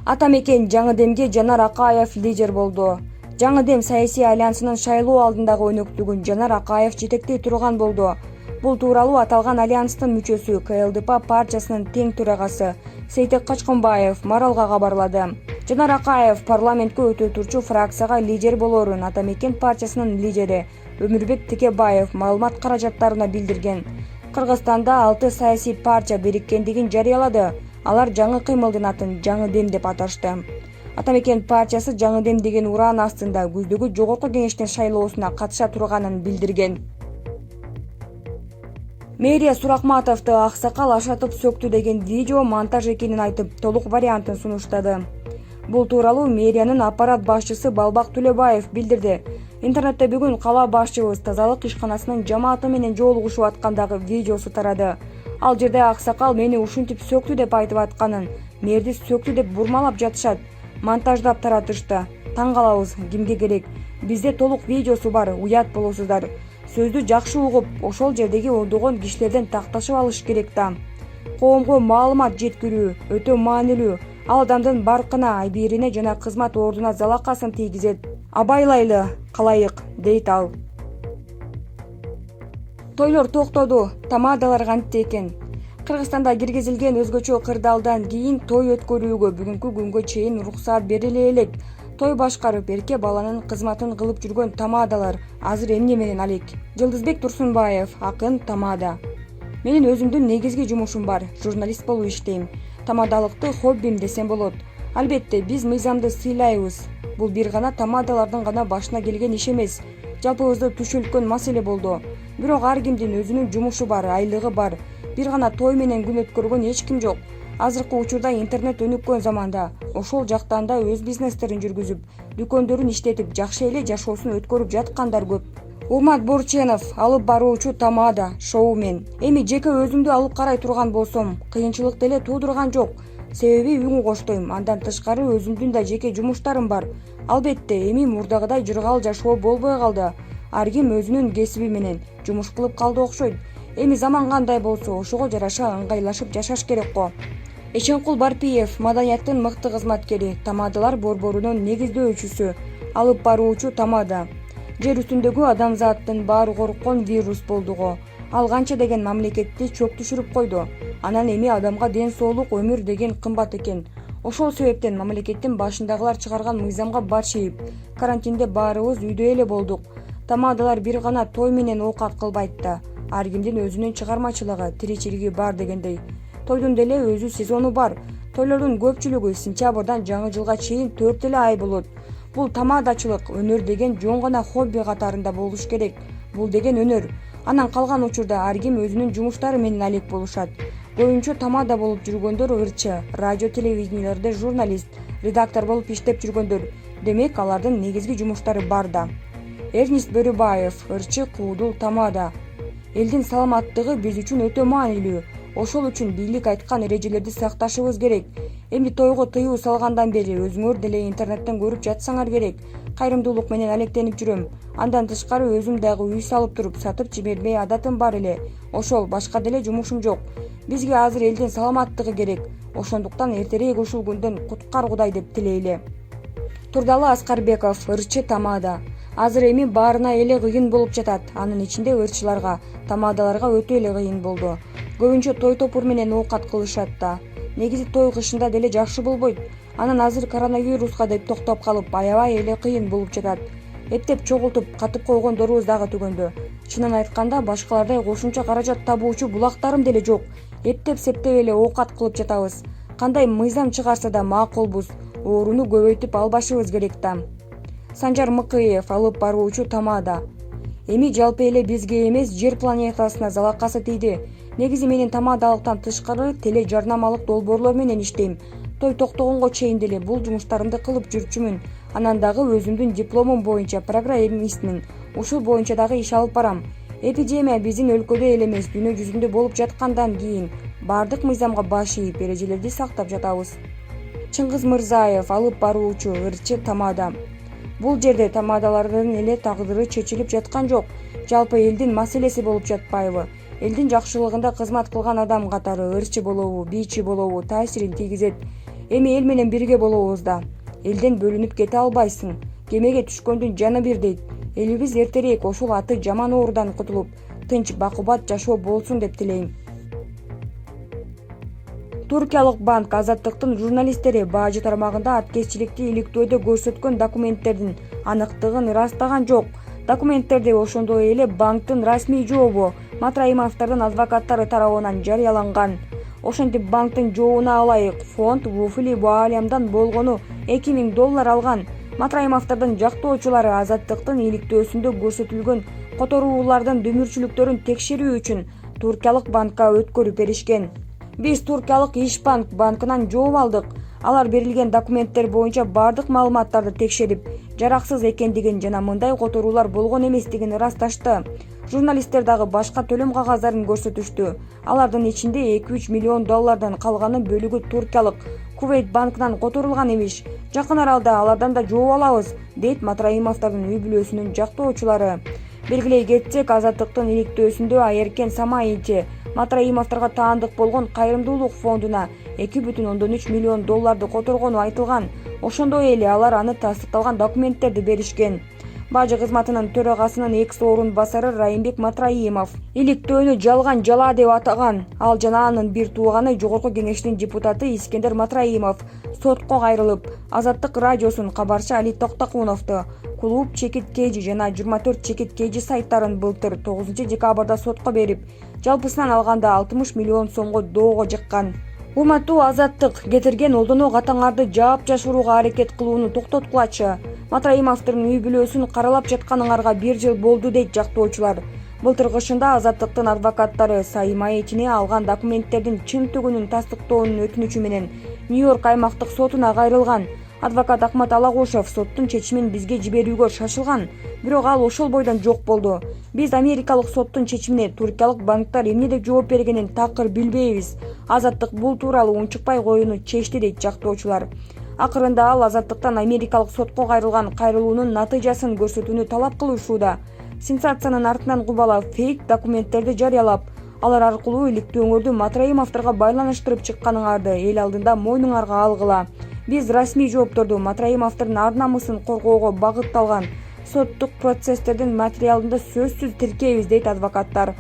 Ата мекен Жаңы Демге Жанар Акаев лидер болду. Жаңы Дем саясий альянсынын шайлоо алдындагы өнөктүгүн Жанар Акаев жетектей турган болду. Бул тууралуу аталган альянстын мүчөсү КЛДП партиясынын тең төрагасы Сейтек Качкынбаев Маралга кабарлады. Жанар Акаев парламентке өтө турчу фракцияга лидер болоорун Ата мекен партиясынын лидери Өмүрбек Текебаев маалымат каражаттарына билдирген. Кыргызстанда 6 саясий партия бириккендигин жарыялады. Алар жаңы кыймылдын атын Жаңы Дем деп аташты. Ата мекен партиясы Жаңы Дем деген ураан астында күздөгү жогорку кеңештин шайлоосуна катыша турганын билдирген. Мэрия Суракматовду аксакал ашатып сөктү деген видео монтаж экенин айтып, толук вариантын сунуштады. Бул тууралуу мэриянын аппарат башчысы Балбак Төлөбаев билдирди. Интернетте бүгүн кала башчыбыз тазалык ишканасынын жамааты менен жолугушуп аткандагы видеосу тарады. Ал жерде аксакал мени ушинтип сөктү деп айтып атканын, мэрди сөктү деп бурмалап жатышат, монтаждап таратышты. Таң калабыз, кимге керек? Бизде толук видеосу бар, уят болосуздар. Сөздү жакшы угуп, ошол жердеги ондогон кишилерден такташып алыш керек да. Коомго маалымат жеткирүү өтө маанилүү. Ал адамдын баркына, айбирине жана кызмат ордуна залакасын тийгизет. Абайлайлы калайык, дейт ал. Тойлор токтоду, тамадалар кантти экен. Кыргызстанда киргизилген өзгөчө кырдаалдан кийин той өткөрүүгө бүгүнкү күнгө чейин уруксаат бериле элек. Той башкарып эрке баланын кызматын кылып жүргөн тамадалар азыр эмне менен алек? Жылдызбек Турсунбаев, акын, тамада. Менин өзүмдүн негизги жумушум бар, журналист болуп иштейм. Тамадалыкты хоббим десем болот. Албетте, биз мыйзамды сыйлайбыз. Бул бир гана тамадалардын гана башына келген иш эмес. Жалпыбызды түшүлткөн маселе болду. Бирок ар кимдин өзүнүн жумушу бар, айлыгы бар. Бир гана той менен күн өткөргөн эч ким жок. Азыркы учурда интернет өнүккөн заманда ошол жактан да өз бизнестерин жүргүзүп, дүкөндөрүн иштетип, жакшы эле жашоосун өткөрүп жаткандар көп. Урмат Борченов, алып баруучу тамада, шоумен. Эми жеке өзүмдү алып карай турган болсом, кыйынчылык деле туудурган жок. Себеби үн коштойм, андан тышкары өзүмдүн да жеке жумуштарым бар. Албетте, эми мурдагыдай жыргал жашоо болбой калды. Ар ким өзүнүн кесиби менен жумуш кылып калды окшойт. Эми заман кандай болсо, ошого жараша ыңгайлашып жашаш керек го. Эченкул Барпиев, маданияттын мыкты кызматкери, тамадалар борборунун негиздөөчүсү, алып баруучу тамада. Жер үстүндөгү адамзаттын баары корккон вирус болдуго. Ал канча деген мамлекетти чөк түшүрүп койду. Анан эми адамга ден соолук, өмүр деген кымбат экен. Ошол себептен мамлекеттин башындагылар чыгарган мыйзамга баш ийип, карантинде баарыбыз үйдө эле болдук. Тамадалар бир гана той менен оокат кылбайт да. Ар кимдин өзүнүн чыгармачылыгы, тиричилиги бар дегендей. Тойдун деле өзү сезону бар. Тойлордун көпчүлүгү сентябрдан жаңы жылга чейин 4 эле ай болот. Бул тамадачылык, өнөр деген жон гана хобби катарында болуш керек. Бул деген өнөр. Анан калган учурда ар ким өзүнүн жумуштары менен алек болушат. Көбүнчө тамада болуп жүргөндөр ырчы, радио телевидениелерде журналист, редактор болуп иштеп жүргөндөр. Демек, алардын негизги жумуштары бар да. Эрнист Бөрүбаев, ырчы, куудул, тамада. Элдин саламаттыгы биз үчүн өтө маанилүү. Ошол үчүн бийлик айткан эрежелерди сакташыбыз керек. Эми тойго тыюу салгандан бери өзүңөр деле интернеттен көрүп жатсаңар керек. Кайрымдуулук менен алектенип жүрөм. Андан тышкары өзүм дагы үй салып туруп сатып жибермей адатым бар эле. Ошол, башка деле жумушум жок. Бизге азыр элдин саламаттыгы керек. Ошондуктан эртерээк ушул күндөн куткар Кудай деп тилейли. Турдалы Аскарбеков, ырчы, тамада. Азыр эми баарына эле кыйын болуп жатат. Анын ичинде ырчыларга, тамадаларга өтө эле кыйын болду. Көбүнчө той топур менен оокат кылышат да. Негизи той кышында деле жакшы болбойт. Анан азыр коронавируска деп токтоп калып, аябай эле кыйын болуп жатат. Эптеп чогултуп, катып койгондорубуз дагы түгөндө. Чынын айтканда, башкалардай кошумча каражат табуучу булактарым деле жок. Эптеп-септеп эле оокат кылып жатабыз. Кандай мыйзам чыгарса да макулбуз. Ооруну көбөйтүп албашыбыз керек да. Санжар Мыкыев, алып баруучу тамада. Эми жалпы эле бизге эмес, жер планетасына залакасы тийди. Негизи менин тамадалыктан тышкары тележарнамалык долбоорлор менен иштейм. Той токтогонго чейин деле бул жумуштарымды кылып жүрчүмүн. Анан дагы өзүмдүн дипломум боюнча программистмин. Ушул боюнча дагы иш алып барам. Эпидемия биздин өлкөдө эле эмес, дүйнө жүзүндө болуп жаткандан кийин бардык мыйзамга баш ийип, эрежелерди сактап жатабыз. Чыңгыз Мырзаев, алып баруучу, ырчы, тамада. Бул жерде тамадалардын эле тагдыры чечилип жаткан жок. Жалпы элдин маселеси болуп жатпайбы? Элдин жакшылыгында кызмат кылган адам катары ырчы болобу, бийчи болобу таасирин тийгизет. Эми эл менен бирге болобуз да. Элден бөлүнүп кете албайсың. Кемеге түшкөндүн жаны бир дейт. Элибиз эртерээк ошол аты жаман оорудан кутулуп, тынч бакубат жашоо болсун деп тилейм. Туркиялык банк Азаттыктын журналисттери бажы тармагында аткезчиликти иликтөөдө көрсөткөн документтердин аныктыгын ырастаган жок. Документтерде ошондой эле банктын расмий жообу Матраимовдордун адвокаттары тарабынан жарыяланган. Ошентип банктын жообуна ылайык фонд Вуфли Буалямдан болгону $2000 алган. Матраимовдордун жактоочулары Азаттыктын иликтөөсүндө көрсөтүлгөн которуулардын дүмүрчүлүктөрүн текшерүү үчүн туркиялык банкка өткөрүп беришкен. Биз туркиялык Ишбанк банкынан жооп алдык. Алар берилген документтер боюнча бардык маалыматтарды текшерип, жараксыз экендигин жана мындай которуулар болгон эместигин ырасташты. Журналисттер дагы башка төлөм кагаздарын көрсөтүштү. Алардын ичинде $2-3 миллион калганы бөлүгү туркиялык Кувейт банкынан которулган эмиш. Жакын аралда алардан да жооп алабыз, дейт Матраимовдордун үй бүлөсүнүн жактоочулары. Белгилей кетсек, Азаттыктын иликтөөсүндө Айеркен Самаичи Матраимовдорго таандык болгон кайрымдуулук фондуна $2,3 миллион которгону айтылган. Ошондой эле алар аны тастыкталган документтерди беришкен. Бажы кызматынын төрагасынын экс орун басары Райымбек Матраимов иликтөөнү жалган жала деп атаган. Ал жана анын бир тууганы Жогорку Кеңештин депутаты Искендер Матраимов сотко кайрылып, Азаттык радиосун кабарчы Али Токтокуновду, Клуб Чекит Кежи жана 24 Чекит Кежи сайттарын былтыр 9 декабрда сотко берип, жалпысынан алганда $60 миллион доого жыккан. Урматтуу Азаттык, кетирген олдоно катаңарды жаап жашырууга аракет кылууну токтоткулачы. Матраимовдордун үй бүлөсүн каралап жатканыңарга 1 жыл болду, дейт жактоочулар. Былтыр кышында Азаттыктын адвокаттары Саймаичине алган документтердин чын түгүнүн тастыктоонун өтүнүчү менен Нью-Йорк аймактык сотуна кайрылган. Адвокат Ахмат Алагушев соттун чечимин бизге жиберүүгө шашылган, бирок ал ошол бойдон жок болду. Биз америкалык соттун чечимине туркиялык банктар эмне деп жооп бергенин такыр билбейбиз. Азаттык бул тууралуу унчукпай коюуну чечти, дейт жактоочулар. Акырында ал Азаттыктан америкалык сотко кайрылган кайрылуунун натыйжасын көрсөтүүнү талап кылышууда. Сенсациянын артынан кубалап фейк документтерди жарыялап, алар аркылуу иликтөөңөрдү Матраимовдорго байланыштырып чыкканыңарды эл алдында мойнуңарга алгыла. Биз расмий жоопторду Матраимовдордун ар-намысын коргоого багытталган соттук процесстердин материалында сөзсүз тиркейбиз, дейт адвокаттар.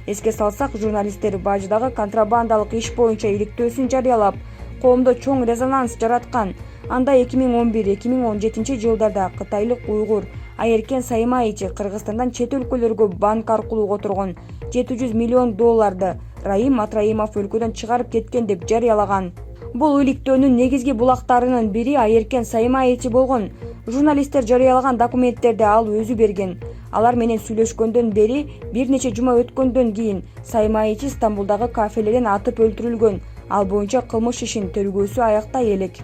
Эске салсак, журналисттер бажыдагы контрабандалык иш боюнча иликтөөсүн жарыялап, коомдо чоң резонанс жараткан. Анда 2011-2017 жылдарда кытайлык уйгур Айеркен Саймаичи Кыргызстандан чет өлкөлөргө банк аркылуу которгон $700 миллион Райым Матраимов өлкөдөн чыгарып кеткен деп жарыялаган. Бул иликтөөнүн негизги булактарынын бири Айеркен Саймаичи болгон. Журналисттер жарыялаган документтерди ал өзү берген. Алар менен сүйлөшкөндөн бери бир нече жума өткөндөн кийин Саймаичи Стамбулдагы кафелерден атып өлтүрүлгөн. Ал боюнча кылмыш ишин тергөөсү аяктай элек.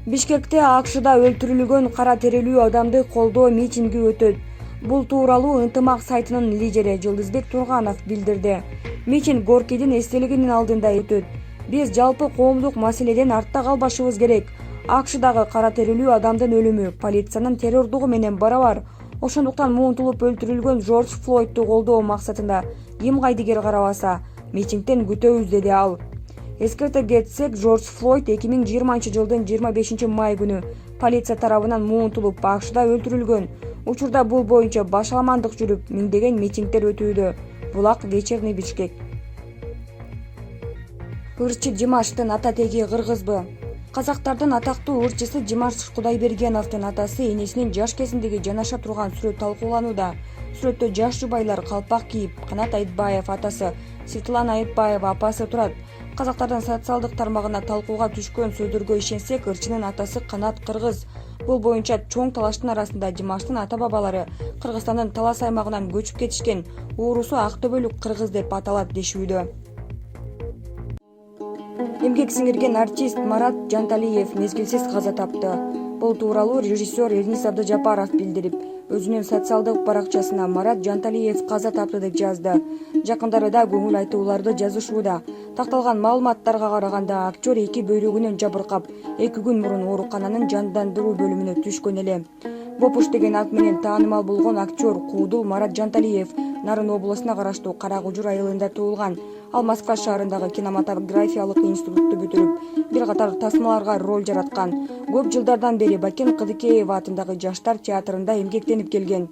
Бишкекте АКШда өлтүрүлгөн кара терилүү адамды колдоо митинги өтөт. Бул тууралуу ынтымак сайтынын лидери Жылдызбек Турганов билдирди. Митинг Горкийдин эстелигинин алдында өтөт. Биз жалпы коомдук маселеден артта калбашыбыз керек. АКШдагы кара терилүү адамдын өлүмү полициянын террордугу менен барабар. Ошондуктан муунтулуп өлтүрүлгөн Жорж Флойдду колдоо максатында ким кайдыгер карабаса, митингден күтөбүз, деди ал. Эскерте кетсек, Жорж Флойд 2020 жылдын 25 май күнү полиция тарабынан муунтулуп АКШда өлтүрүлгөн. Учурда бул боюнча башаламандык жүрүп, миңдеген митингдер өтүүдө. Булак вечерний Бишкек. Ырчы Димаштын ата теги кыргызбы? Казактардын атактуу ырчысы Димаш Кудайбергеновдун атасы энесинин жаш кезиндеги жанаша турган сүрөт талкууланууда. Сүрөттө жаш жубайлар калпак кийип, Канат Айтбаев атасы, Светлана Айтбаева апасы турат. Казактардын социалдык тармагына талкууга түшкөн сөздөргө ишенсек, ырчынын атасы Канат кыргыз. Бул боюнча чоң талаштын арасында Димаштын ата-бабалары Кыргызстандын талас аймагынан көчүп кетишкен. Уурусу Актөбөлүк кыргыз деп аталат дешүүдө. Эмгек сиңирген артист Марат Жанталиев мезгилсиз каза тапты. Бул тууралуу режиссер Элнис Абдыжапаров билдирип, өзүнүн социалдык баракчасына Марат Жанталиев каза тапты деп жазды. Жакындарыда көңүл айтууларды жазышууда. Такталган маалыматтарга караганда актер 2 бөйрөгүнөн жабыркап, 2 күн мурун оорукананын жандандыруу бөлүмүнө түшкөн эле. Бопуш деген ат менен таанымал болгон актер Куудул Марат Жанталиев Нарын облусуна караштуу Каракужур айылында туулган. Ал Москва шаарындагы кинематографиялык институтту бүтүрүп, бир катар тасмаларга роль жараткан. Көп жылдардан бери Бакен Кыдыкеева атындагы жаштар театрында эмгектенип келген.